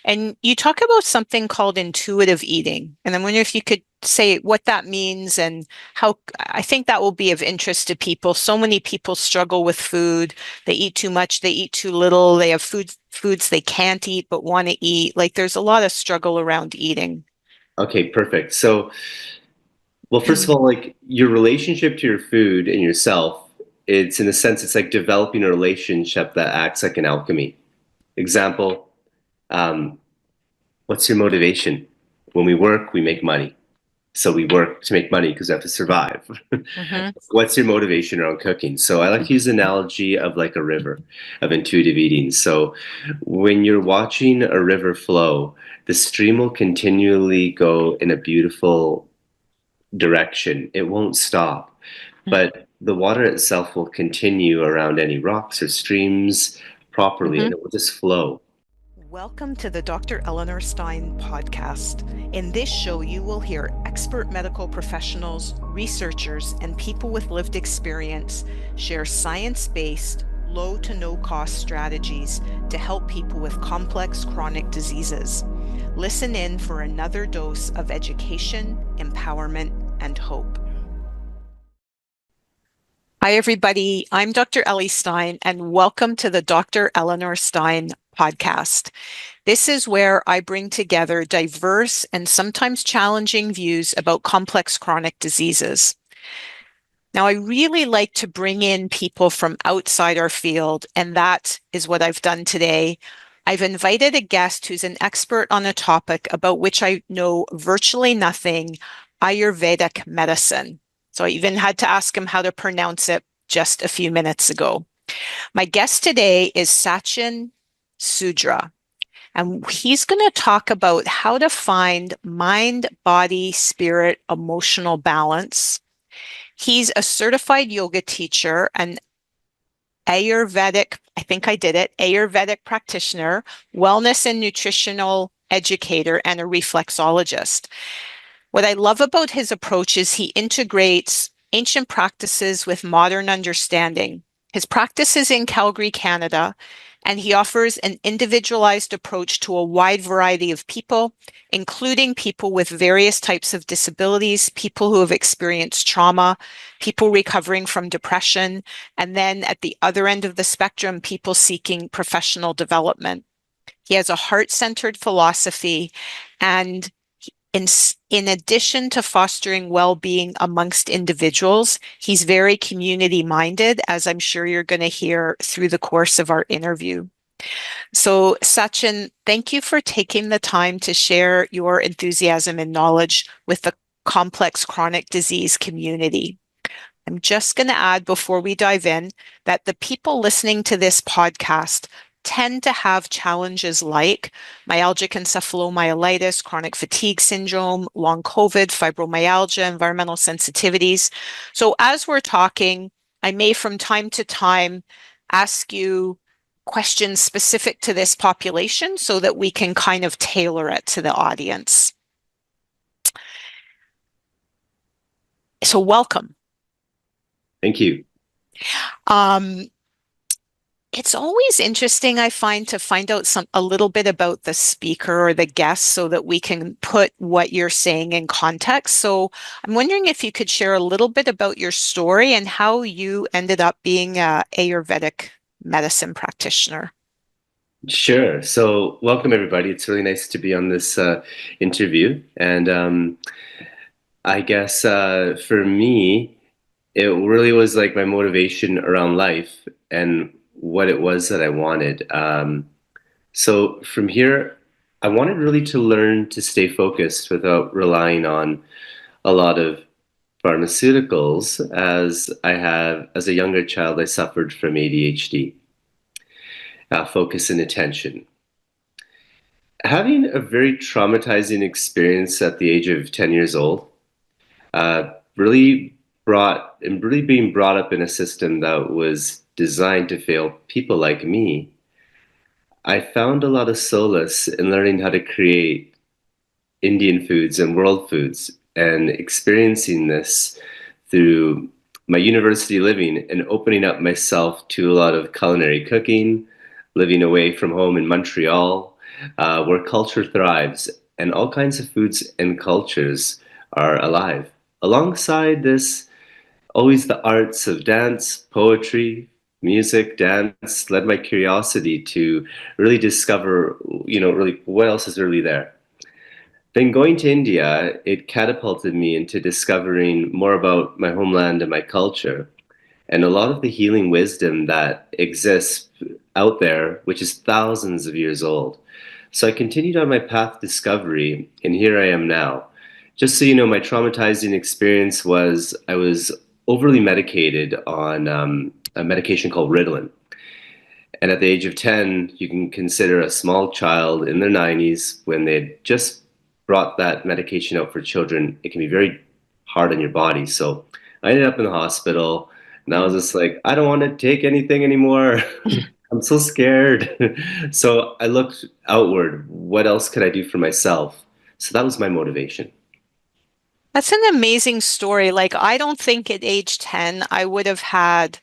And you talk about something called intuitive eating. And I'm wondering if you could say what that means and how I think that will be of interest to people. So many people struggle with food. They eat too much, they eat too little, they have foods they can't eat but want to eat. Like there's a lot of struggle around eating. Okay, perfect. So, well, first of all, like your relationship to your food and yourself, it's in a sense, it's like developing a relationship that acts like an alchemy. Example, um, what's your motivation? When we work, we make money. So we work to make money because we have to survive. Hmm. What's your motivation around cooking? So I like to use the analogy of like a river of intuitive eating. So when you're watching a river flow, the stream will continually go in a beautiful direction. It won't stop, but the water itself will continue around any rocks or streams properly Hmm. and it will just flow. Welcome to the Dr. Eleanor Stein podcast. In this show, you will hear expert medical professionals, researchers, and people with lived experience share science-based, low to no cost strategies to help people with complex chronic diseases. Listen in for another dose of education, empowerment, and hope. Hi, everybody. I'm Dr. Ellie Stein, and welcome to the Dr. Eleanor Stein podcast. This is where I bring together diverse and sometimes challenging views about complex chronic diseases. Now, I really like to bring in people from outside our field, and that is what I've done today. I've invited a guest who's an expert on a topic about which I know virtually nothing, Ayurvedic medicine. So I even had to ask him how to pronounce it just a few minutes ago. My guest today is Sachin Sudra. And he's going to talk about how to find mind, body, spirit, emotional balance. He's a certified yoga teacher, an Ayurvedic, I think I did it, Ayurvedic practitioner, wellness and nutritional educator, and a reflexologist. What I love about his approach is he integrates ancient practices with modern understanding. His practice is in Calgary, Canada, and he offers an individualized approach to a wide variety of people, including people with various types of disabilities, people who have experienced trauma, people recovering from depression, and then at the other end of the spectrum, people seeking professional development. He has a heart-centered philosophy, and in, in addition to fostering well-being amongst individuals, he's very community-minded, as I'm sure you're going to hear through the course of our interview. So, Sachin, thank you for taking the time to share your enthusiasm and knowledge with the complex chronic disease community. I'm just going to add before we dive in that the people listening to this podcast tend to have challenges like myalgic encephalomyelitis, chronic fatigue syndrome, long COVID, fibromyalgia, environmental sensitivities. So as we're talking, I may from time to time ask you questions specific to this population so that we can kind of tailor it to the audience. So welcome. Thank you. Um, It's always interesting, I find, to find out a little bit about the speaker or the guest so that we can put what you're saying in context. So I'm wondering if you could share a little bit about your story and how you ended up being a Ayurvedic medicine practitioner. Sure. So, welcome everybody. It's really nice to be on this interview. And I guess for me, it really was like my motivation around life and what it was that I wanted. So, from here, I wanted really to learn to stay focused without relying on a lot of pharmaceuticals, as a younger child, I suffered from ADHD, focus and attention. Having a very traumatizing experience at the age of 10 years old, really really being brought up in a system that was designed to fail people like me, I found a lot of solace in learning how to create Indian foods and world foods and experiencing this through my university living and opening up myself to a lot of culinary cooking, living away from home in Montreal. where culture thrives and all kinds of foods and cultures are alive. Alongside this, always the arts of dance, poetry, music, dance led my curiosity to really discover, really what else is really there. Then going to India, it catapulted me into discovering more about my homeland and my culture and a lot of the healing wisdom that exists out there, which is thousands of years old. So I continued on my path of discovery, and here I am now. Just so you know, my traumatizing experience was I was overly medicated on a medication called Ritalin. And at the age of 10, you can consider a small child in their 90s when they just brought that medication out for children. It can be very hard on your body. So I ended up in the hospital and I was just like, I don't want to take anything anymore. I'm so scared. So I looked outward. What else could I do for myself? So that was my motivation. That's an amazing story. Like, I don't think at age 10 I would have had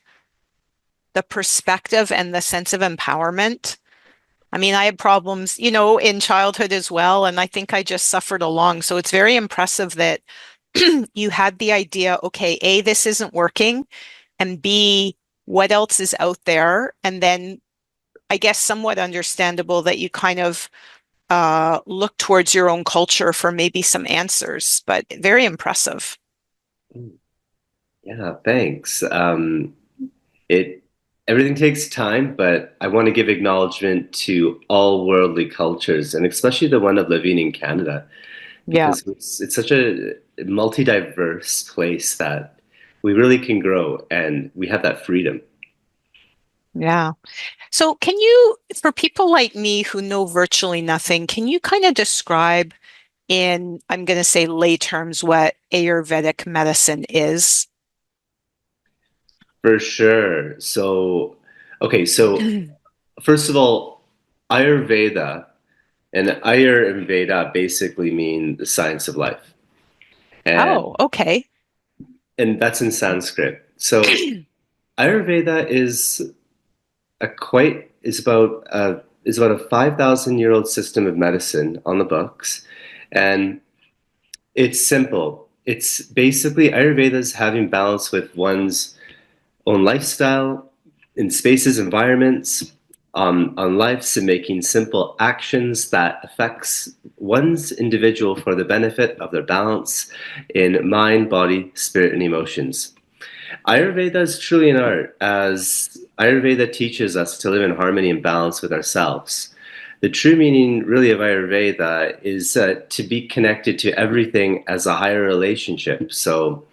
the perspective and the sense of empowerment. I mean, I had problems, in childhood as well, and I think I just suffered along. So it's very impressive that you had the idea, okay, A, this isn't working, and B, what else is out there? And then I guess somewhat understandable that you kind of look towards your own culture for maybe some answers, but very impressive. Yeah, thanks. It everything takes time, but I want to give acknowledgement to all worldly cultures, and especially the one of living in Canada, Yeah. because it's such a multi-diverse place that we really can grow, and we have that freedom. Yeah. So can you, for people like me who know virtually nothing, can you kind of describe in, I'm going to say lay terms, what Ayurvedic medicine is? For sure. So first of all, Ayurveda and Ayur and Veda basically mean the science of life, and Oh, okay. that's in Sanskrit. So Ayurveda is about a 5,000-year-old system of medicine on the books, and it's simple. It's basically Ayurveda is having balance with one's own lifestyle in spaces, environments, on lives, and making simple actions that affects one's individual for the benefit of their balance in mind, body, spirit, and emotions. Ayurveda is truly an art, as Ayurveda teaches us to live in harmony and balance with ourselves. The true meaning, really, of Ayurveda is to be connected to everything as a higher relationship. So,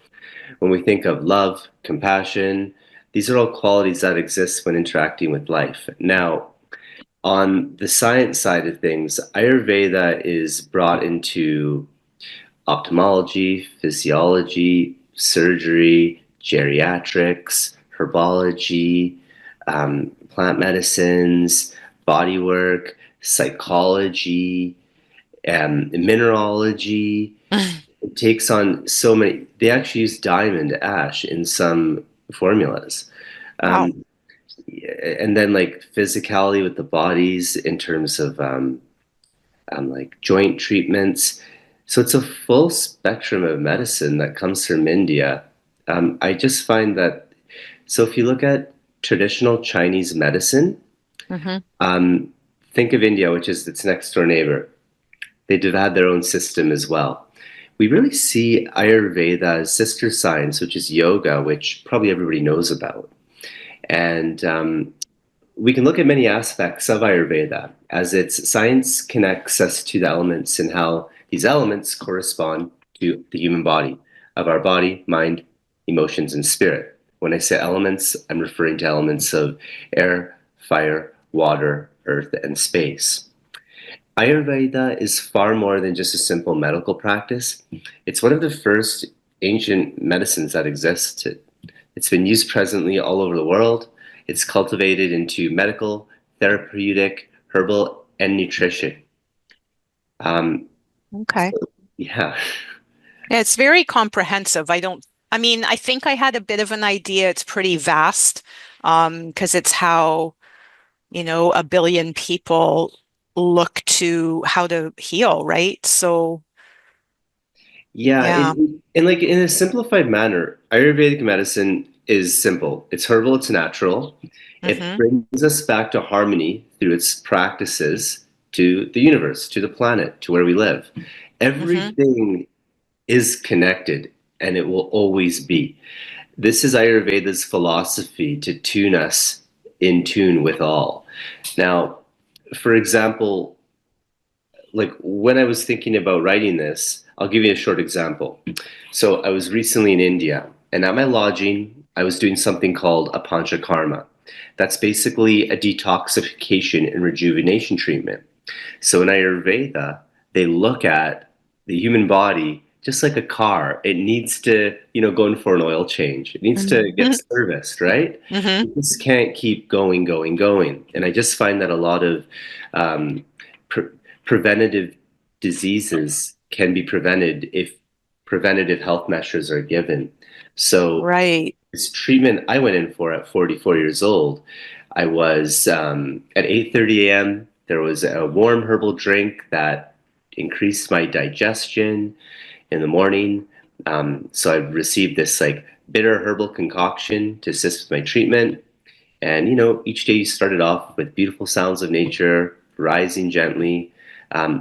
when we think of love, compassion, these are all qualities that exist when interacting with life. Now, on the science side of things, Ayurveda is brought into ophthalmology, physiology, surgery, geriatrics, herbology, plant medicines, body work, psychology, mineralogy. It takes on so many. They actually use diamond ash in some formulas. Wow. Um, and then like physicality with the bodies in terms of like joint treatments. So it's a full spectrum of medicine that comes from India. I just find that, so if you look at traditional Chinese medicine, Hmm. um, think of India, which is its next door neighbor. They've had their own system as well. We really see Ayurveda as sister science, which is yoga, which probably everybody knows about. And we can look at many aspects of Ayurveda as its science connects us to the elements and how these elements correspond to the human body, of our body, mind, emotions, and spirit. When I say elements, I'm referring to elements of air, fire, water, earth, and space. Ayurveda is far more than just a simple medical practice. It's one of the first ancient medicines that exist. It's been used presently all over the world. It's cultivated into medical, therapeutic, herbal, and nutrition. Um, Okay. yeah. Yeah, it's very comprehensive. I mean, I think I had a bit of an idea. It's pretty vast, because it's how, a billion people look to how to heal, right? So, Yeah, yeah. and like in a simplified manner, Ayurvedic medicine is simple. It's herbal, it's natural. It Mm-hmm. brings us back to harmony through its practices to the universe, to the planet, to where we live. Mm-hmm. Everything is connected and it will always be. This is Ayurveda's philosophy to tune us in tune with all. Now, for example, like when I was thinking about writing this, I'll give you a short example. So I was recently in India, and at my lodging, I was doing something called a panchakarma. That's basically a detoxification and rejuvenation treatment. So in Ayurveda, they look at the human body just like a car. It needs to, go in for an oil change. It needs to get Mm-hmm. serviced, right? Mm-hmm. It just can't keep going, going, going. And I just find that a lot of um, pre- preventative diseases can be prevented if preventative health measures are given. So Right. this treatment I went in for at 44 years old, I was at 8:30 a.m. There was a warm herbal drink that increased my digestion in the morning. So I received this like bitter herbal concoction to assist with my treatment. And each day you started off with beautiful sounds of nature, rising gently,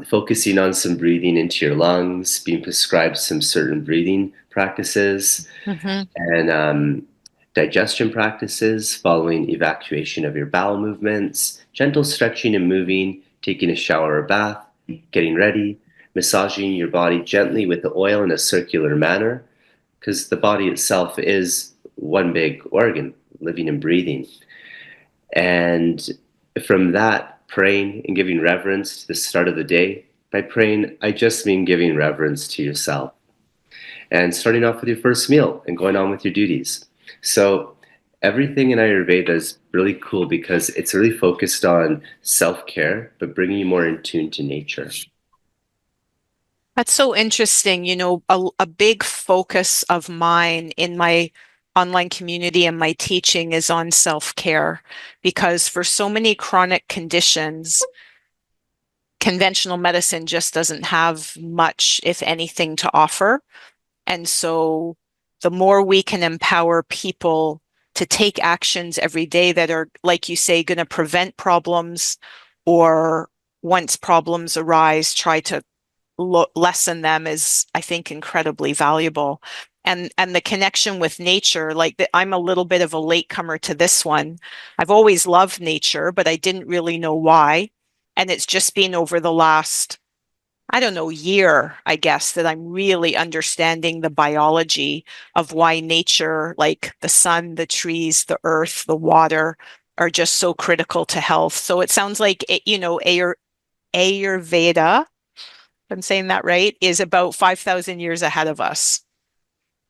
focusing on some breathing into your lungs, being prescribed some certain breathing practices Mm-hmm. and digestion practices following evacuation of your bowel movements, gentle stretching and moving, taking a shower or bath, getting ready, massaging your body gently with the oil in a circular manner, because the body itself is one big organ, living and breathing. And from that, praying and giving reverence to the start of the day. By praying, I just mean giving reverence to yourself and starting off with your first meal and going on with your duties. So everything in Ayurveda is really cool because it's really focused on self-care, but bringing you more in tune to nature. That's so interesting. A big focus of mine in my online community and my teaching is on self-care because for so many chronic conditions, conventional medicine just doesn't have much, if anything, to offer. And so the more we can empower people to take actions every day that are, like you say, going to prevent problems or once problems arise, try to lessen them is, I think, incredibly valuable. And the connection with nature, like I'm a little bit of a latecomer to this one. I've always loved nature, but I didn't really know why. And it's just been over the last, I don't know, year, I guess, that I'm really understanding the biology of why nature, like the sun, the trees, the earth, the water, are just so critical to health. So it sounds like, Ayurveda, if I'm saying that right, is about 5,000 years ahead of us.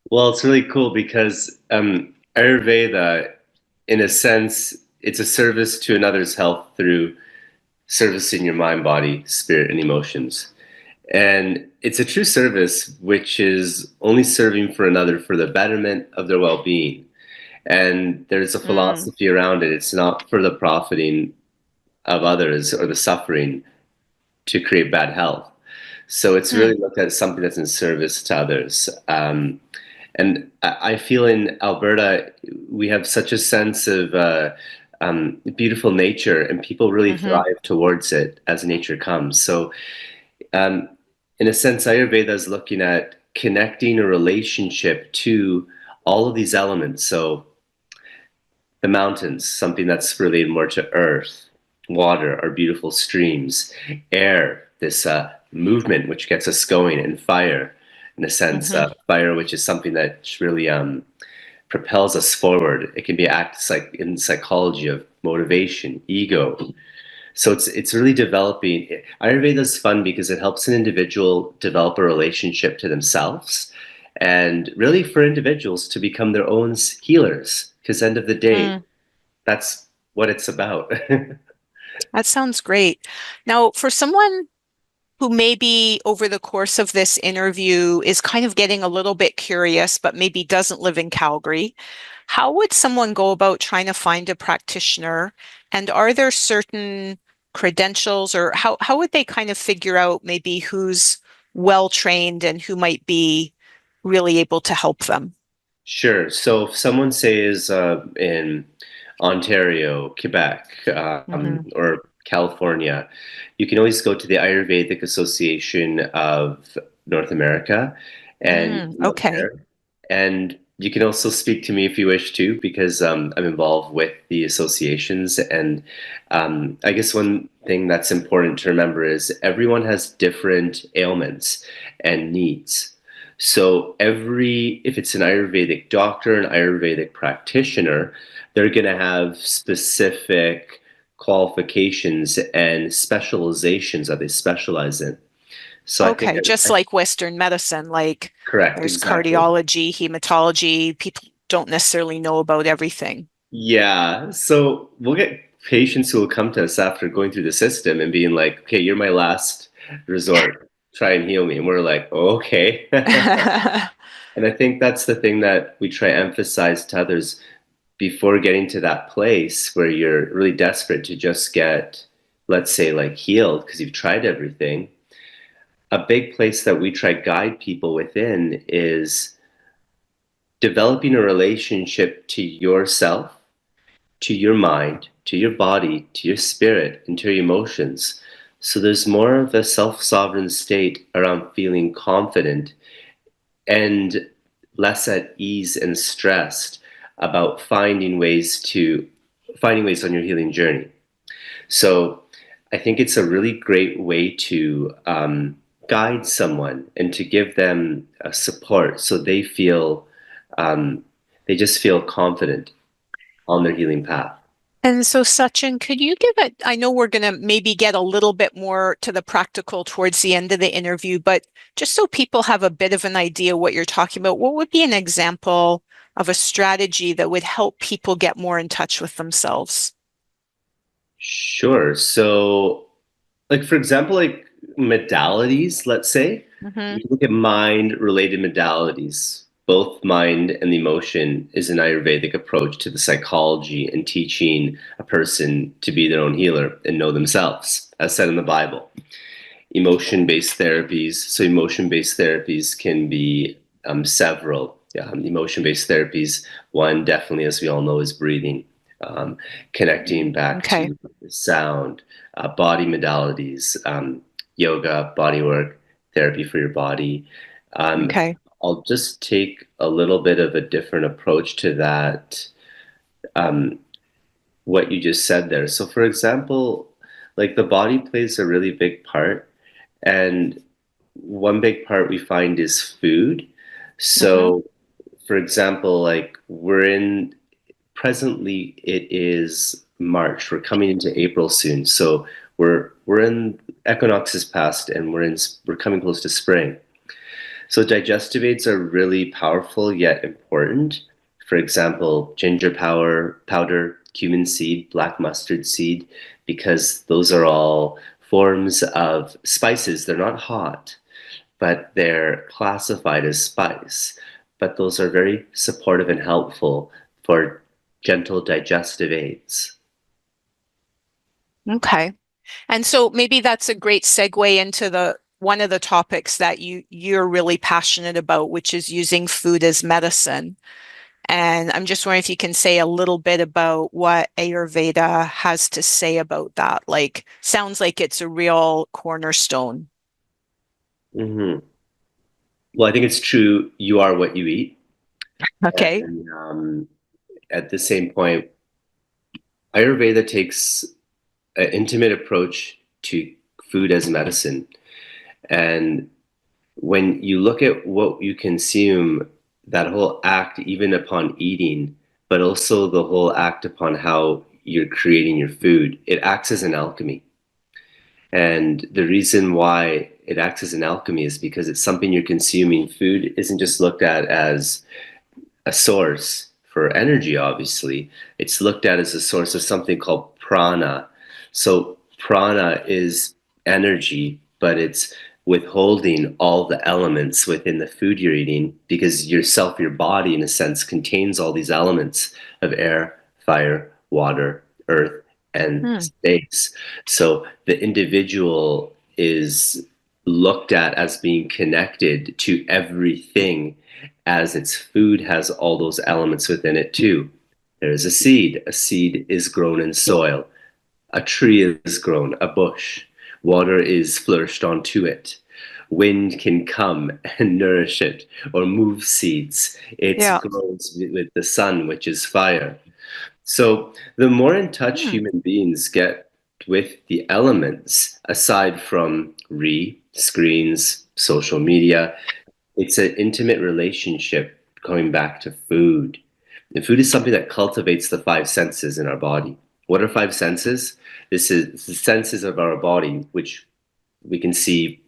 Well, it's really cool because Ayurveda, in a sense, it's a service to another's health through servicing your mind, body, spirit, and emotions. And it's a true service which is only serving for another for the betterment of their well being. And there's a Mm, philosophy around it. It's not for the profiting of others or the suffering to create bad health. So it's mm, really looked at as something that's in service to others. And I feel in Alberta, we have such a sense of beautiful nature, and people really hmm thrive towards it as nature comes. So, um, in a sense, Ayurveda is looking at connecting a relationship to all of these elements. So, the mountains, something that's related more to earth, water, our beautiful streams, air, this movement which gets us going, and fire, in a sense, hmm fire, which is something that really propels us forward. It can be acts like in psychology of motivation, ego. So it's really developing. Ayurveda is fun because it helps an individual develop a relationship to themselves, and really for individuals to become their own healers. Because end of the day, mm. that's what it's about. That sounds great. Now, for someone who maybe over the course of this interview is kind of getting a little bit curious, but maybe doesn't live in Calgary, how would someone go about trying to find a practitioner? And are there certain credentials, or how would they kind of figure out maybe who's well trained and who might be really able to help them? Sure. So if someone say is in Ontario, Quebec, Hmm. or California, you can always go to the Ayurvedic Association of North America and Mm, look okay. there. And you can also speak to me if you wish to, because I'm involved with the associations. And I guess one thing that's important to remember is everyone has different ailments and needs. So if it's an Ayurvedic doctor, an Ayurvedic practitioner, they're going to have specific qualifications and specializations that they specialize in. So I think, Okay, just like Western medicine, like correct, there's exactly. cardiology, hematology, people don't necessarily know about everything. Yeah. So we'll get patients who will come to us after going through the system and being like, okay, you're my last resort. Try and heal me. And we're like, oh, okay. And I think that's the thing that we try to emphasize to others before getting to that place where you're really desperate to just get, let's say, like healed because you've tried everything. A big place that we try to guide people within is developing a relationship to yourself, to your mind, to your body, to your spirit, and to your emotions. So there's more of a self sovereign state around feeling confident and less at ease and stressed about finding ways on your healing journey. So I think it's a really great way to guide someone and to give them support so um, they just feel confident on their healing path. And so, Sachin, could you give it? I know we're going to maybe get a little bit more to the practical towards the end of the interview, but just so people have a bit of an idea what you're talking about, what would be an example of a strategy that would help people get more in touch with themselves? Sure. So, like for example, like modalities, let's say, Hmm. we look at mind-related modalities. Both mind and emotion is an Ayurvedic approach to the psychology and teaching a person to be their own healer and know themselves, as said in the Bible. Emotion-based therapies. So emotion-based therapies can be several. Emotion-based therapies, one definitely, as we all know, is breathing, connecting back Okay. to sound, body modalities, yoga, body work, therapy for your body. Um, Okay. I'll just take a little bit of a different approach to that, um, what you just said there. So, for example, like the body plays a really big part. And one big part we find is food. Hmm. So, for example, like presently it is March. We're coming into April soon. So we're in equinox is past and we're coming close to spring. So digestive aids are really powerful yet important. For example, powder, cumin seed, black mustard seed, because those are all forms of spices. They're not hot, but they're classified as spice. But those are very supportive and helpful for gentle digestive aids. Okay. And so maybe that's a great segue into the one of the topics that you're really passionate about, which is using food as medicine. And I'm just wondering if you can say a little bit about what Ayurveda has to say about that. Like, sounds like it's a real cornerstone. Hmm. Well, I think it's true. You are what you eat. Okay. And at the same point, Ayurveda takes an intimate approach to food as medicine. And when you look at what you consume, that whole act, even upon eating, but also the whole act upon how you're creating your food, it acts as an alchemy. And the reason why it acts as an alchemy is because it's something you're consuming. Food isn't just looked at as a source for energy, obviously. It's looked at as a source of something called prana. So, prana is energy, but it's withholding all the elements within the food you're eating because yourself, your body, in a sense, contains all these elements of air, fire, water, earth, and Hmm. space. So the individual is looked at as being connected to everything, as its food has all those elements within it too. There is a seed. A seed is grown in soil. A tree is grown, a bush. Water is flourished onto it. Wind can come and nourish it or move seeds. It Yeah. grows with the sun, which is fire. So the more in touch Hmm. human beings get with the elements, aside from screens, social media, it's an intimate relationship going back to food. And food is something that cultivates the five senses in our body. What are five senses? This is the senses of our body, which we can see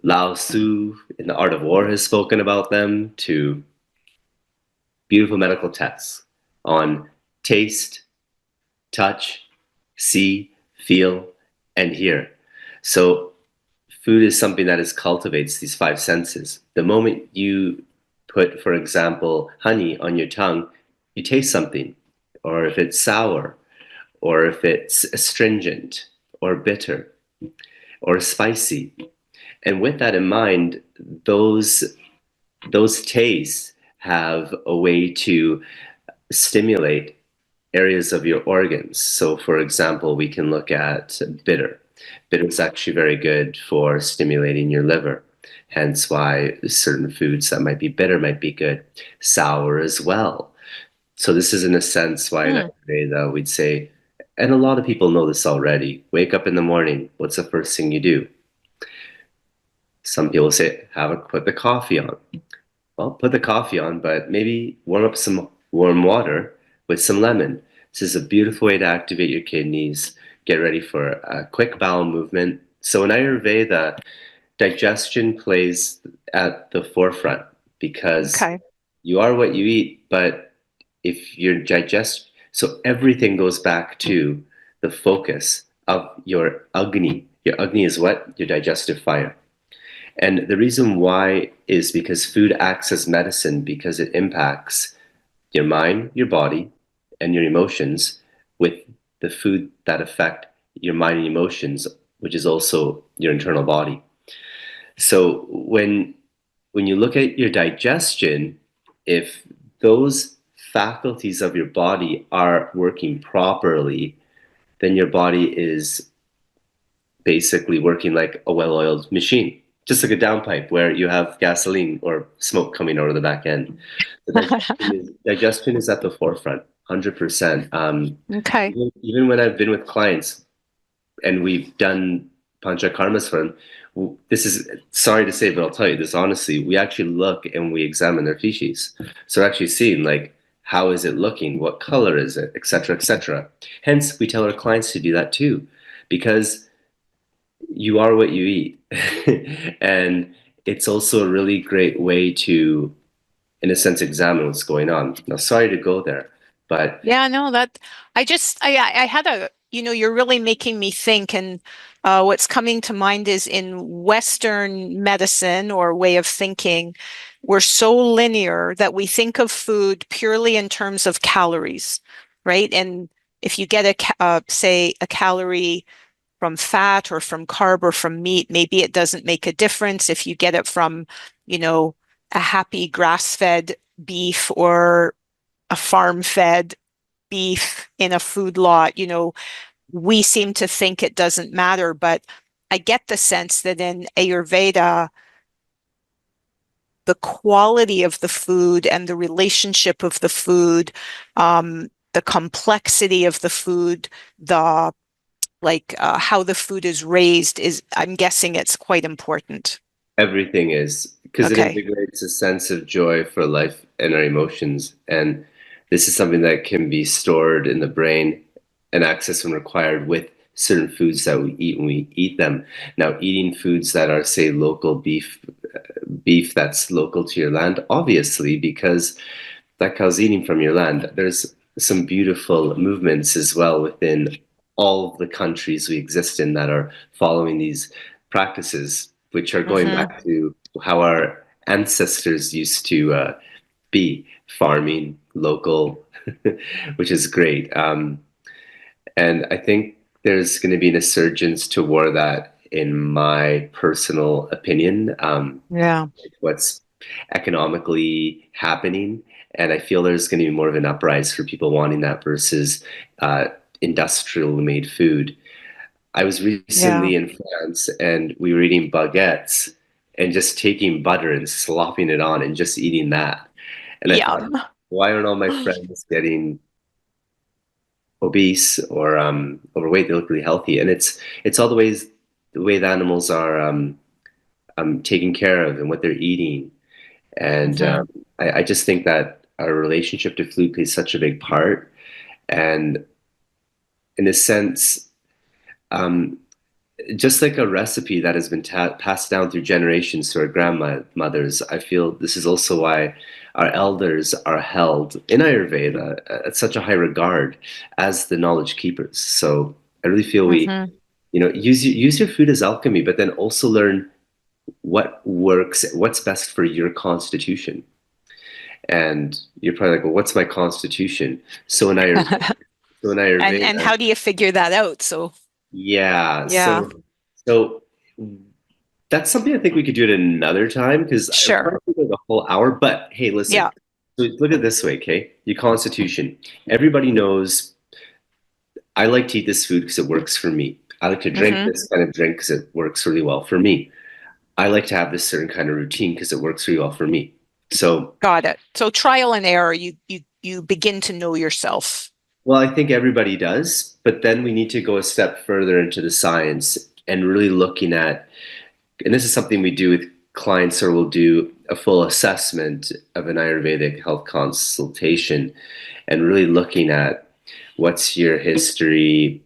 Lao Tzu in the Art of War has spoken about them, to beautiful medical texts on taste, touch, see, feel, and hear. So food is something that is cultivates these five senses. The moment you put, for example, honey on your tongue, you taste something, or if it's sour, or if it's astringent, or bitter, or spicy. And with that in mind, those those tastes have a way to stimulate areas of your organs. So, for example, we can look at bitter. Bitter is actually very good for stimulating your liver, hence why certain foods that might be bitter might be good. Sour as well. So, this is in a sense why in Hmm. Ayurveda we'd say, and a lot of people know this already, wake up in the morning, what's the first thing you do? Some people say, put the coffee on. Well, put the coffee on, but maybe warm up some warm water with some lemon. This is a beautiful way to activate your kidneys, get ready for a quick bowel movement. So in Ayurveda, digestion plays at the forefront because Okay. you are what you eat, but if so everything goes back to the focus of your Agni. Your Agni is what? Your digestive fire. And the reason why is because food acts as medicine because it impacts your mind, your body, and your emotions with the food that affect your mind and emotions, which is also your internal body. So when you look at your digestion, if those faculties of your body are working properly, then your body is basically working like a well-oiled machine, just like a downpipe where you have gasoline or smoke coming out of the back end. The digestion is at the forefront, 100%. Okay. Even when I've been with clients and we've done panchakarmas for them, this is sorry to say, but I'll tell you this honestly. We actually look and we examine their feces, so we're actually seeing like how is it looking, what color is it, etc., etc. Hence, we tell our clients to do that too, because you are what you eat. And it's also a really great way to, in a sense, examine what's going on. Now, sorry to go there, but Yeah, no, that I had you're really making me think, and what's coming to mind is in Western medicine or way of thinking, we're so linear that we think of food purely in terms of calories, right? And if you get say a calorie from fat or from carb or from meat, maybe it doesn't make a difference if you get it from, you know, a happy grass-fed beef or a farm-fed beef in a food lot. We seem to think it doesn't matter, but I get the sense that in Ayurveda, the quality of the food and the relationship of the food, the complexity of the food, the how the food is raised is, I'm guessing it's quite important. everything is because it Okay. invigorates a sense of joy for life and our emotions. And this is something that can be stored in the brain and accessed when required with certain foods that we eat when we eat them. Now, eating foods that are, say, local beef that's local to your land, obviously, because that cow's eating from your land. There's some beautiful movements as well within all of the countries we exist in that are following these practices, which are going Hmm. back to how our ancestors used to be farming local, which is great. And I think there's going to be an insurgence toward that, in my personal opinion. Yeah. What's economically happening. And I feel there's going to be more of an uprise for people wanting that versus uh, industrial made food. I was Yeah. recently in France and we were eating baguettes and just taking butter and slopping it on and just eating that. And I thought, Yum. why aren't all my friends getting obese or overweight? They look really healthy, and it's all the way the animals are taken care of and what they're eating. And Hmm. I just think that our relationship to food plays such a big part. And in a sense, um, just like a recipe that has been passed down through generations to our grandmothers, I feel this is also why our elders are held in Ayurveda at such a high regard as the knowledge keepers. So I really feel we, Hmm. use your food as alchemy, but then also learn what works, what's best for your constitution. And you're probably like, well, what's my constitution? So in Ayurveda, so in And Ayurveda, how do you figure that out? So, yeah. yeah, So that's something I think we could do at another time because I sure. probably took like a whole hour. But hey, listen. Yeah. So look at it this way, okay? Your constitution. Everybody knows I like to eat this food because it works for me. I like to drink Hmm. this kind of drink because it works really well for me. I like to have this certain kind of routine because it works really well for me. So, Got it. So trial and error, you begin to know yourself. well, I think everybody does, but then we need to go a step further into the science and really looking at, and this is something we do with clients, or we'll do a full assessment of an Ayurvedic health consultation and really looking at what's your history,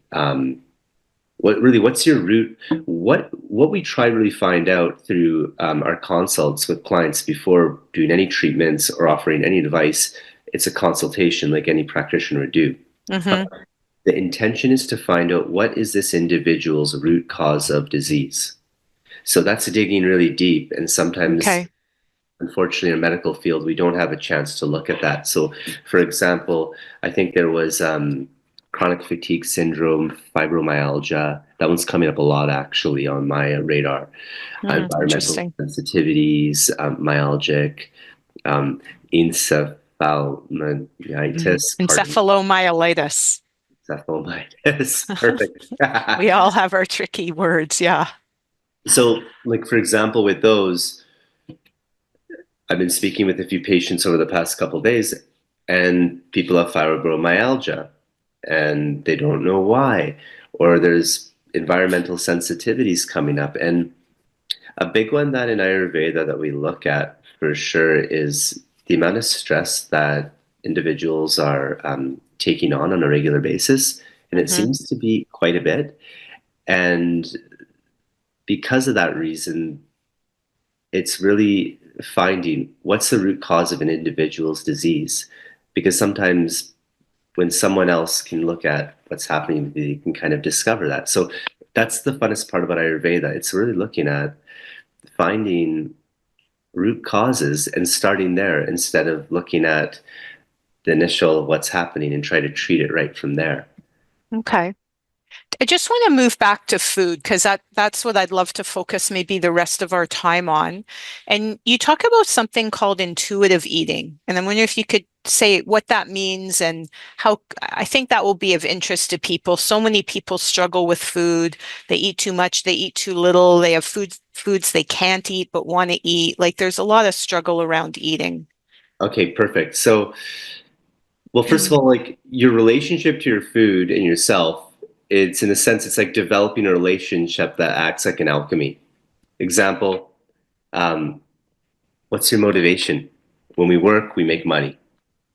what's your root, what we try to really find out through our consults with clients before doing any treatments or offering any advice. It's a consultation like any practitioner would do. Hmm. The intention is to find out what is this individual's root cause of disease. So that's digging really deep. And sometimes, Okay. unfortunately, in a medical field, we don't have a chance to look at that. So, for example, I think there was chronic fatigue syndrome, fibromyalgia. That one's coming up a lot, actually, on my radar. Environmental Interesting. sensitivities, myalgic, um, encephalomyelitis, pardon, Encephalomyelitis. encephalitis. Perfect. We all have our tricky words. Yeah. So, like for example, with those, I've been speaking with a few patients over the past couple of days, and people have fibromyalgia, and they don't know why, or there's environmental sensitivities coming up. And a big one that in Ayurveda that we look at for sure is the amount of stress that individuals are taking on a regular basis, and it Hmm. seems to be quite a bit. And because of that reason, it's really finding what's the root cause of an individual's disease. Because sometimes when someone else can look at what's happening, they can kind of discover that. So that's the funnest part about Ayurveda. It's really looking at finding root causes and starting there instead of looking at the initial what's happening and try to treat it right from there. Okay. I just want to move back to food because that's what I'd love to focus maybe the rest of our time on. And you talk about something called intuitive eating. And I'm wondering if you could say what that means and how I think that will be of interest to people. So many people struggle with food. They eat too much, they eat too little, they have foods they can't eat but want to eat. Like there's a lot of struggle around eating. Okay, perfect. So, well, first of all, like your relationship to your food and yourself, it's in a sense, it's like developing a relationship that acts like an alchemy. Example, um, what's your motivation? When we work, we make money.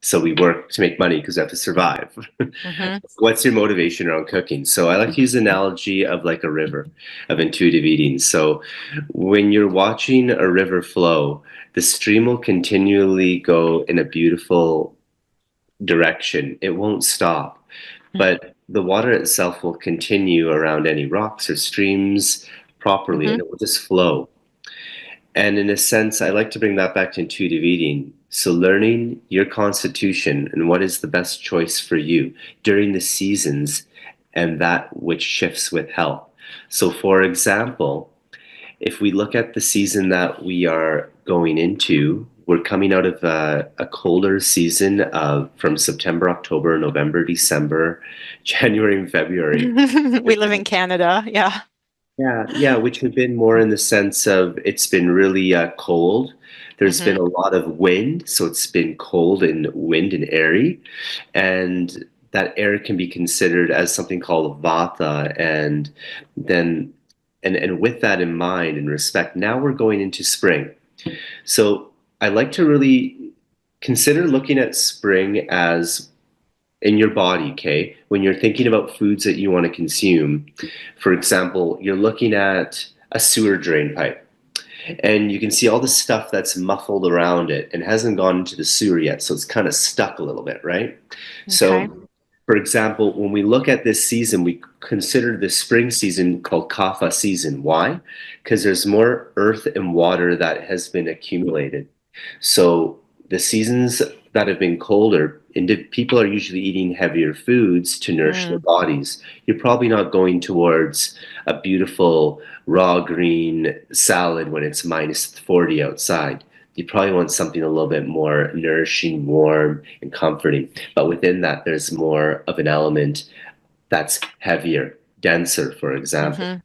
So we work to make money because we have to survive. Hmm. What's your motivation around cooking? So I like to use the analogy of like a river of intuitive eating. So when you're watching a river flow, the stream will continually go in a beautiful direction. It won't stop, but the water itself will continue around any rocks or streams properly Hmm. and it will just flow. And in a sense, I like to bring that back to intuitive eating. So, learning your constitution and what is the best choice for you during the seasons and that which shifts with health. So, for example, if we look at the season that we are going into, we're coming out of a colder season from September, October, November, December, January, and February. We live in Canada. Yeah. Yeah, which have been more in the sense of it's been really cold. There's been Hmm. a lot of wind, so it's been cold and wind and airy, and that air can be considered as something called vata. And then, and with that in mind and respect, now we're going into spring. So I like to really consider looking at spring as in your body, okay? When you're thinking about foods that you want to consume, for example, you're looking at a sewer drain pipe and you can see all the stuff that's muffled around it and hasn't gone into the sewer yet, so it's kind of stuck a little bit, right? Okay. So, for example, when we look at this season, we consider the spring season called kapha season. Why? Because there's more earth and water that has been accumulated. So the seasons that have been colder, people are usually eating heavier foods to nourish their Mm. bodies. You're probably not going towards a beautiful raw green salad when it's minus 40 outside. You probably want something a little bit more nourishing, warm, and comforting. But within that, there's more of an element that's heavier, denser, for example. Hmm.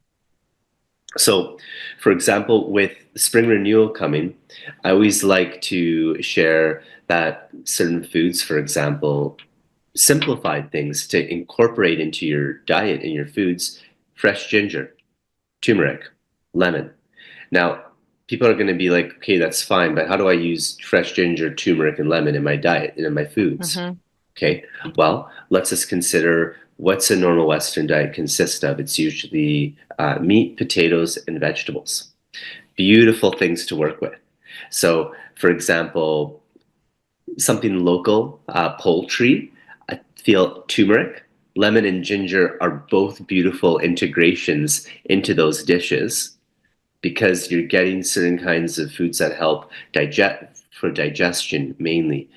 So, for example, with spring renewal coming, I always like to share that certain foods, for example, simplified things to incorporate into your diet and your foods, fresh ginger, turmeric, lemon. Now, people are going to be like, okay, that's fine, but how do I use fresh ginger, turmeric, and lemon in my diet and in my foods? Hmm. Okay, well, let's just consider what's a normal Western diet consist of. It's usually meat, potatoes, and vegetables. Beautiful things to work with. So, for example, something local, poultry, I feel turmeric, lemon, and ginger are both beautiful integrations into those dishes because you're getting certain kinds of foods that help digest for digestion mainly.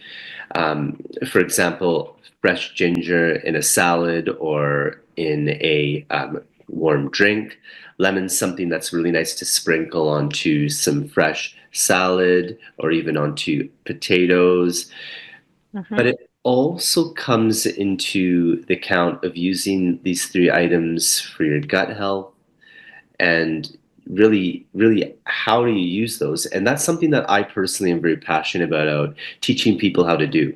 For example, fresh ginger in a salad or in a warm drink. Lemon's something that's really nice to sprinkle onto some fresh salad or even onto potatoes. Hmm. But it also comes into the count of using these three items for your gut health and really how do you use those, and that's something that I personally am very passionate about teaching people how to do.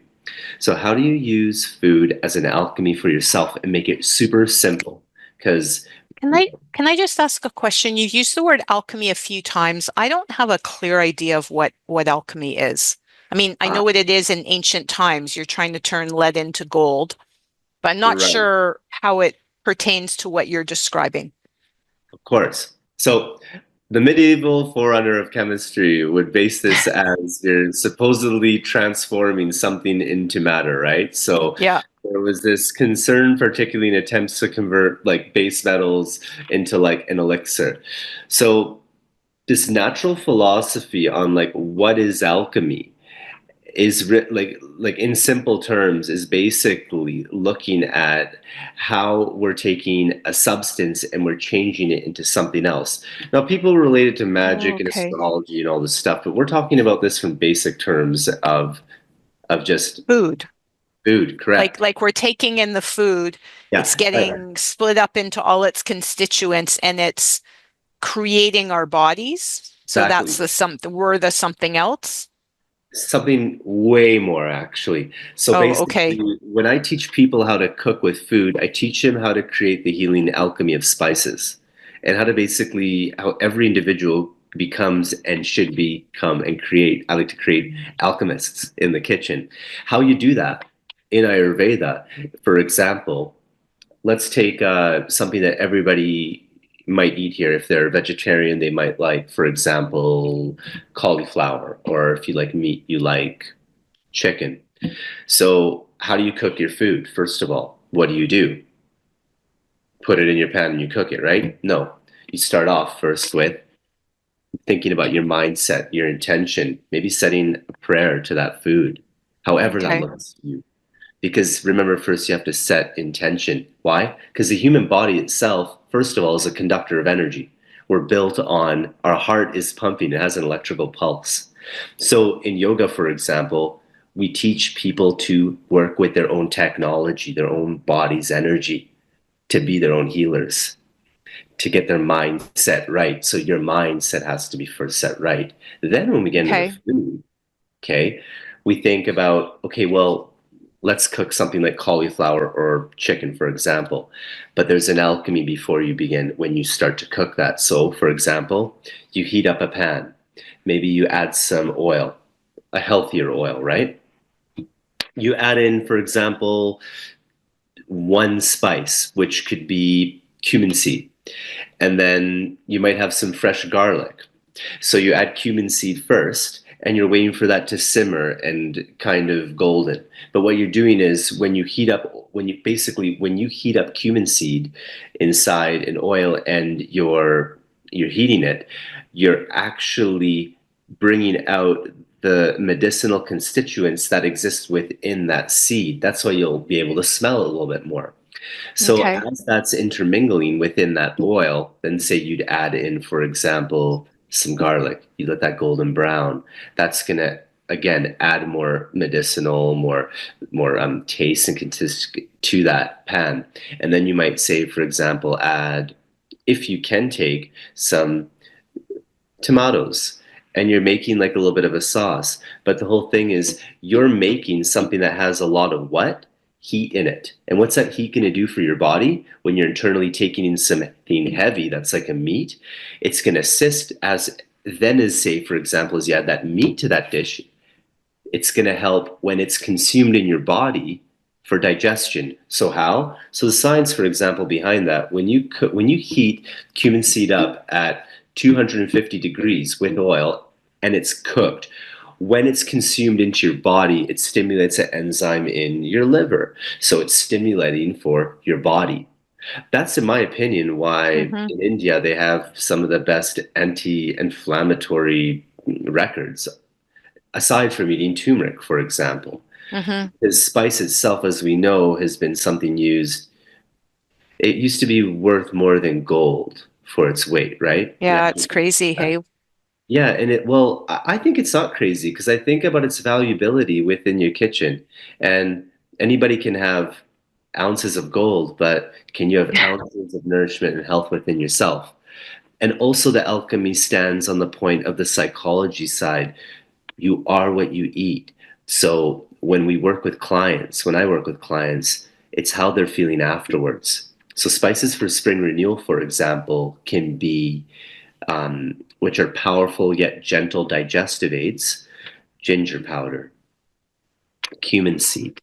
So how do you use food as an alchemy for yourself and make it super simple? Because Can I just ask a question? You've used the word alchemy a few times. I don't have a clear idea of what alchemy is. I mean, I uh, know what it is in ancient times. You're trying to turn lead into gold, but I'm not right, sure how it pertains to what you're describing. of course. So the medieval forerunner of chemistry would base this as you're supposedly transforming something into matter, right? So Yeah. there was this concern, particularly in attempts to convert like base metals into like an elixir. So this natural philosophy on like what is alchemy is like in simple terms is basically looking at how we're taking a substance and we're changing it into something else. Now people relate it to Oh, magic and okay. astrology and all this stuff, but we're talking about this from basic terms of just Food. food, Like correct? like we're taking in the food, it's Yeah, getting split up into all its constituents and it's creating our bodies. So that's exactly. the something we're the something else. Something way more, actually. So Oh, basically, okay. when I teach people how to cook with food, I teach them how to create the healing alchemy of spices and how to basically, how every individual becomes and should become and create. I like to create alchemists in the kitchen. How you do that in Ayurveda, for example, let's take something that everybody might eat here. If they're vegetarian, they might like, for example, cauliflower, or if you like meat, you like chicken. So, how do you cook your food? First of all, what do? Put it in your pan and you cook it, right? No. You start off first with thinking about your mindset, your intention, maybe setting a prayer to that food, however that Okay. looks to you. Because remember, first you have to set intention. Why? Because the human body itself, first of all, is a conductor of energy. We're built on, our heart is pumping, it has an electrical pulse. So in yoga, for example, we teach people to work with their own technology, their own body's energy, to be their own healers, to get their mindset right. So your mindset has to be first set right. Then when we get into the Okay. food, okay, we think about, okay, well, let's cook something like cauliflower or chicken, for example. But there's an alchemy before you begin when you start to cook that. So, for example, you heat up a pan. Maybe you add some oil, a healthier oil, right? You add in, for example, one spice, which could be cumin seed. And then you might have some fresh garlic. So you add cumin seed first, and you're waiting for that to simmer and kind of golden. But what you're doing is when you heat up, when you heat up cumin seed inside an oil and you're heating it, you're actually bringing out the medicinal constituents that exist within that seed. That's why you'll be able to smell it a little bit more. So Okay. as that's intermingling within that oil, then say you'd add in, for example, some garlic. You let that golden brown. That's gonna again add more medicinal, more taste and consistency to that pan. And then you might say, for example, add, if you can, take some tomatoes, and you're making like a little bit of a sauce. But the whole thing is you're making something that has a lot of what? Heat in it. And what's that heat going to do for your body when you're internally taking in something heavy that's like a meat? It's going to assist as then as, say, for example, as you add that meat to that dish, it's going to help when it's consumed in your body for digestion. So how? So the science, for example, behind that, when you heat cumin seed up at 250 degrees with oil and it's cooked, when it's consumed into your body, it stimulates an enzyme in your liver. So it's stimulating for your body. That's, in my opinion, why Mm-hmm. in India they have some of the best anti-inflammatory records, aside from eating turmeric, for example. Mm-hmm. Because spice itself, as we know, has been something used. It used to be worth more than gold for its weight, right? Yeah, it's crazy. Yeah. Hey. Yeah, and I think it's not crazy because I think about its valuability within your kitchen. And anybody can have ounces of gold, but can you have ounces of nourishment and health within yourself? And also, the alchemy stands on the point of the psychology side. You are what you eat. So when we work with clients, when I work with clients, it's how they're feeling afterwards. So spices for spring renewal, for example, can be which are powerful yet gentle digestive aids: ginger powder, cumin seed,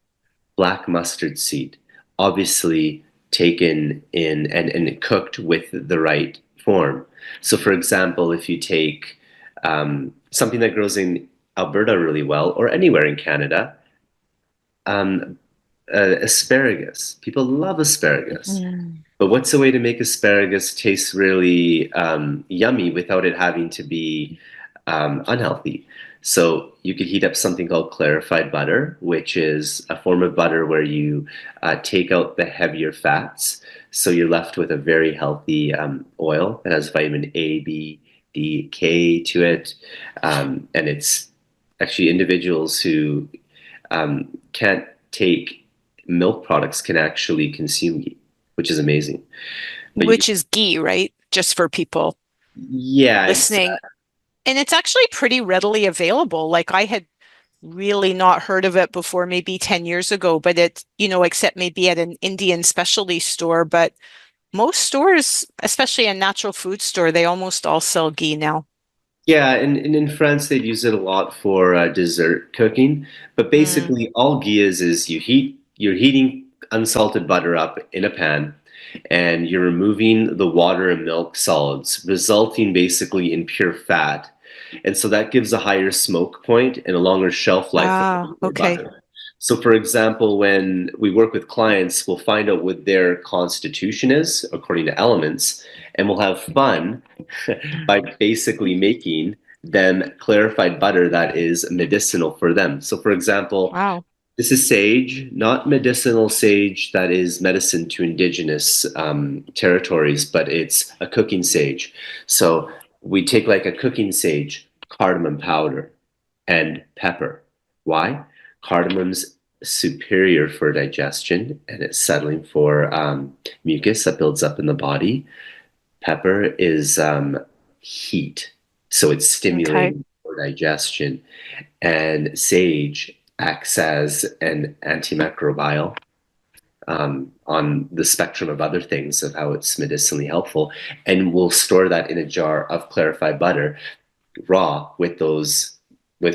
black mustard seed, obviously taken in and cooked with the right form. So, for example, if you take something that grows in Alberta really well, or anywhere in Canada, um, asparagus. People love asparagus. Mm. But what's a way to make asparagus taste really yummy without it having to be unhealthy? So you could heat up something called clarified butter, which is a form of butter where you take out the heavier fats. So you're left with a very healthy oil that has vitamin A, B, D, K to it. And it's actually individuals who can't take milk products can actually consume ghee, which is amazing. But you, Which is ghee, right? Just for people yeah, listening. And it's actually pretty readily available. Like I had really not heard of it before maybe 10 years ago, but except maybe at an Indian specialty store. But most stores, especially a natural food store, they almost all sell ghee now. yeah, and in France they'd use it a lot for dessert cooking. But Mm. basically, all ghee is you're heating unsalted butter up in a pan, and you're removing the water and milk solids, resulting basically in pure fat. And so that gives a higher smoke point and a longer shelf life for Ah, your okay. butter. So, for example, when we work with clients, we'll find out what their constitution is according to elements, and we'll have fun by basically making them clarified butter that is medicinal for them. So, for example, Wow. This is sage, not medicinal sage that is medicine to indigenous territories, but it's a cooking sage. So we take like a cooking sage, cardamom powder, and pepper. Why? Cardamom's superior for digestion and it's settling for mucus that builds up in the body. Pepper is heat, so it's Okay. stimulating for digestion. And sage acts as an antimicrobial on the spectrum of other things of how it's medicinally helpful. And we'll store that in a jar of clarified butter raw with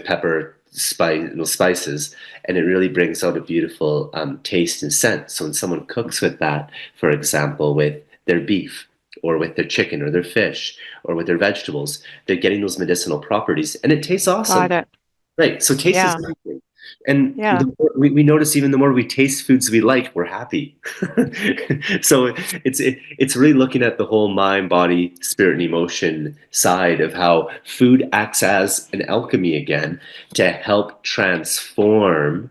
pepper spices, and it really brings out a beautiful taste and scent. So when someone cooks with that, for example, with their beef or with their chicken or their fish or with their vegetables, they're getting those medicinal properties, and it tastes Got awesome. it. Right. So taste is Yeah. everything. And Yeah. we notice even the more we taste foods we like, we're happy. So it's really looking at the whole mind, body, spirit, and emotion side of how food acts as an alchemy again to help transform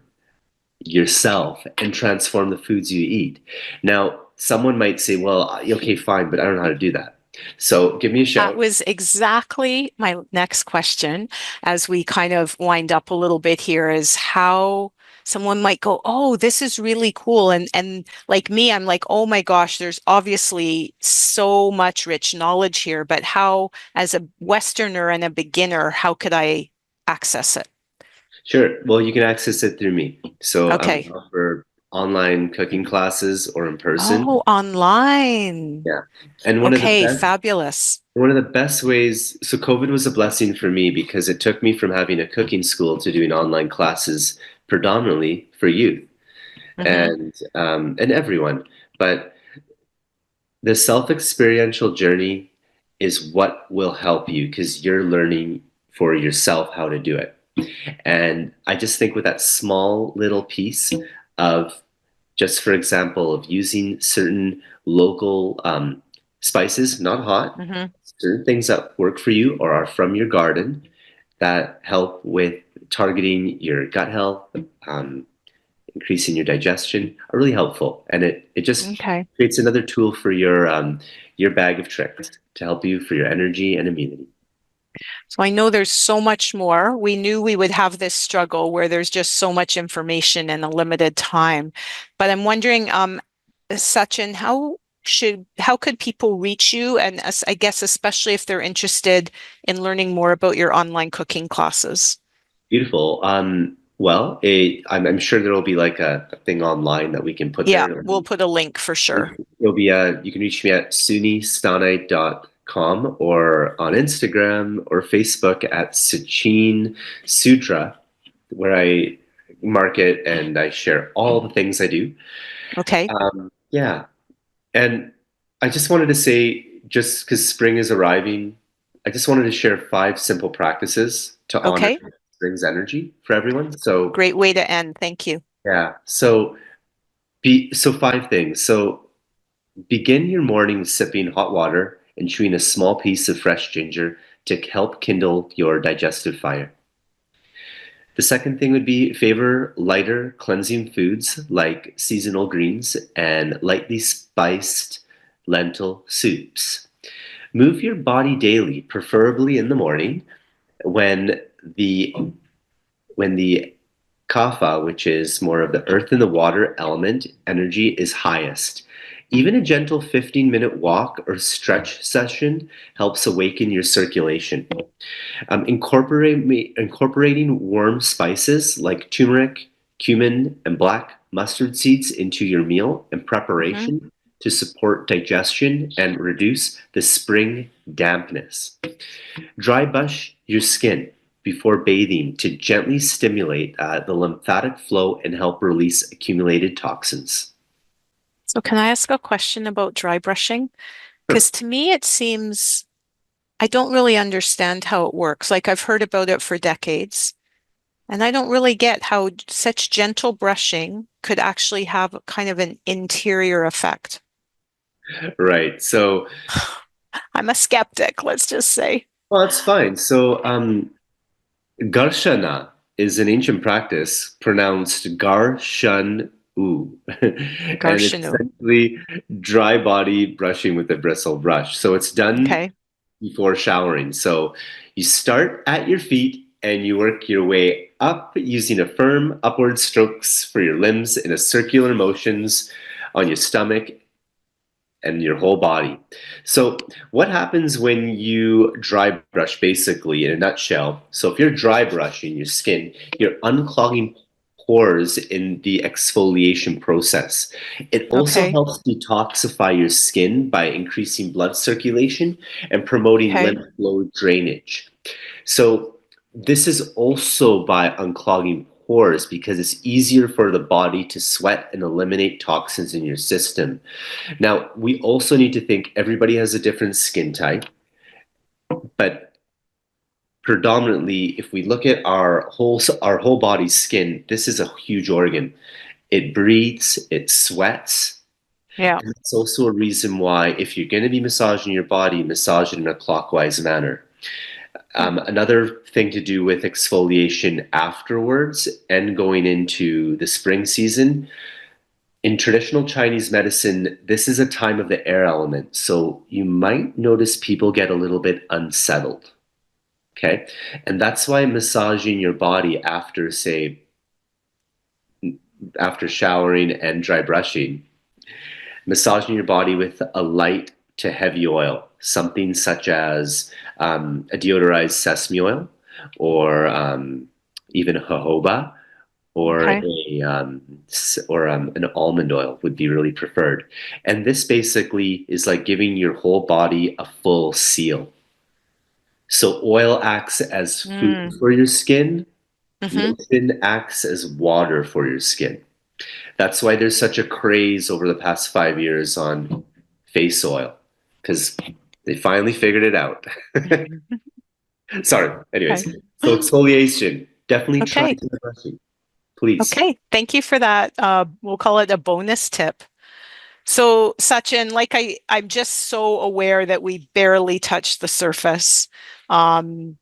yourself and transform the foods you eat. Now, someone might say, well, okay, fine, but I don't know how to do that. So give me a That shout. was exactly my next question as we kind of wind up a little bit here is how someone might go, oh, this is really cool. And like me, I'm like, oh my gosh, there's obviously so much rich knowledge here, but how, as a Westerner and a beginner, how could I access it? Sure. Well, you can access it through me. So I Okay. offer online cooking classes or in person. Oh, online. Yeah. And Okay, fabulous. one of the best ways, so COVID was a blessing for me because it took me from having a cooking school to doing online classes predominantly for youth Hmm. and everyone. But the self-experiential journey is what will help you because you're learning for yourself how to do it. And I just think with that small little piece of just for example, of using certain local spices, not hot, Hmm. certain things that work for you or are from your garden that help with targeting your gut health, um, increasing your digestion are really helpful. And it just Okay. creates another tool for your bag of tricks to help you for your energy and immunity. So I know there's so much more. We knew we would have this struggle where there's just so much information in a limited time. But I'm wondering, Sachin, how could people reach you? And I guess especially if they're interested in learning more about your online cooking classes. Beautiful. Well, I'm sure there will be like a thing online that we can put Yeah, there. we'll put a link for sure. It'll be you can reach me at sunnistanite.com or on Instagram or Facebook at Sachin Sudra, where I market and I share all the things I do. Okay. Yeah. And I just wanted to say, just because spring is arriving, I just wanted to share 5 simple practices to honor Okay. spring's energy for everyone. So, Great way to end. Thank you. yeah. So 5 things. So begin your morning with sipping hot water and chewing a small piece of fresh ginger to help kindle your digestive fire. The second thing would be favor lighter cleansing foods like seasonal greens and lightly spiced lentil soups. Move your body daily, preferably in the morning when the when the kapha, which is more of the earth and the water element energy, is highest. Even a gentle 15-minute walk or stretch session helps awaken your circulation. Incorporating warm spices like turmeric, cumin, and black mustard seeds into your meal and Hmm. preparation to support digestion and reduce the spring dampness. Dry brush your skin before bathing to gently stimulate the lymphatic flow and help release accumulated toxins. So can I ask a question about dry brushing? Sure. Because to me, it seems I don't really understand how it works. Like I've heard about it for decades, and I don't really get how such gentle brushing could actually have kind of an interior effect. Right. So, I'm a skeptic, let's just say. well, that's fine. So, Garshana. is an ancient practice pronounced gar shun u, and it's Garshanu. essentially dry body brushing with a bristle brush. So it's done Okay. before showering. So you start at your feet and you work your way up using a firm upward strokes for your limbs in a circular motions on your stomach and your whole body. So what happens when you dry brush, basically in a nutshell? So if you're dry brushing your skin, you're unclogging pores in the exfoliation process. It also Okay. helps detoxify your skin by increasing blood circulation and promoting Okay. lymph flow drainage. So this is also by unclogging pores because it's easier for the body to sweat and eliminate toxins in your system. Now, we also need to think everybody has a different skin type, but predominantly, if we look at our whole body's skin, this is a huge organ. It breathes, it sweats, Yeah. and it's also a reason why if you're going to be massaging your body, massage it in a clockwise manner. Another thing to do with exfoliation afterwards and going into the spring season, in traditional Chinese medicine, this is a time of the air element. So you might notice people get a little bit unsettled. Okay. And that's why massaging your body after, say, after showering and dry brushing, massaging your body with a light to heavy oil, something such as a deodorized sesame oil or even jojoba or Okay. an almond oil would be really preferred. And this basically is like giving your whole body a full seal. So oil acts as food Mm. for your skin, Mm-hmm. lotion acts as water for your skin. That's why there's such a craze over the past 5 years on face oil, because they finally figured it out. Sorry. Anyways, Okay. so exfoliation, definitely try Okay. some brushing, please. Okay. Thank you for that. We'll call it a bonus tip. So, Sachin, I'm just so aware that we barely touched the surface. Um,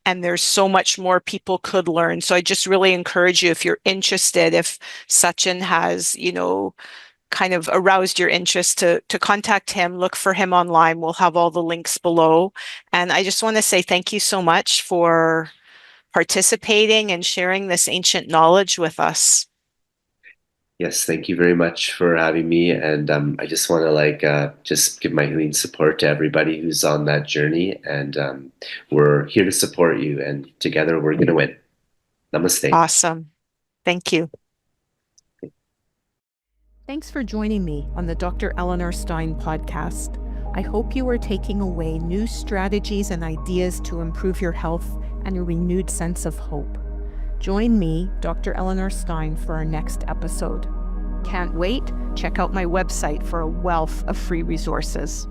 and there's so much more people could learn. So I just really encourage you, if you're interested, if Sachin has, kind of aroused your interest, to contact him, look for him online. We'll have all the links below. And I just want to say thank you so much for participating and sharing this ancient knowledge with us. Yes, thank you very much for having me. And I just want to just give my healing support to everybody who's on that journey. And we're here to support you. And together we're going to win. Namaste. Awesome. Thank you. Thanks for joining me on the Dr. Eleanor Stein podcast. I hope you are taking away new strategies and ideas to improve your health and a renewed sense of hope. Join me, Dr. Eleanor Stein, for our next episode. Can't wait? Check out my website for a wealth of free resources.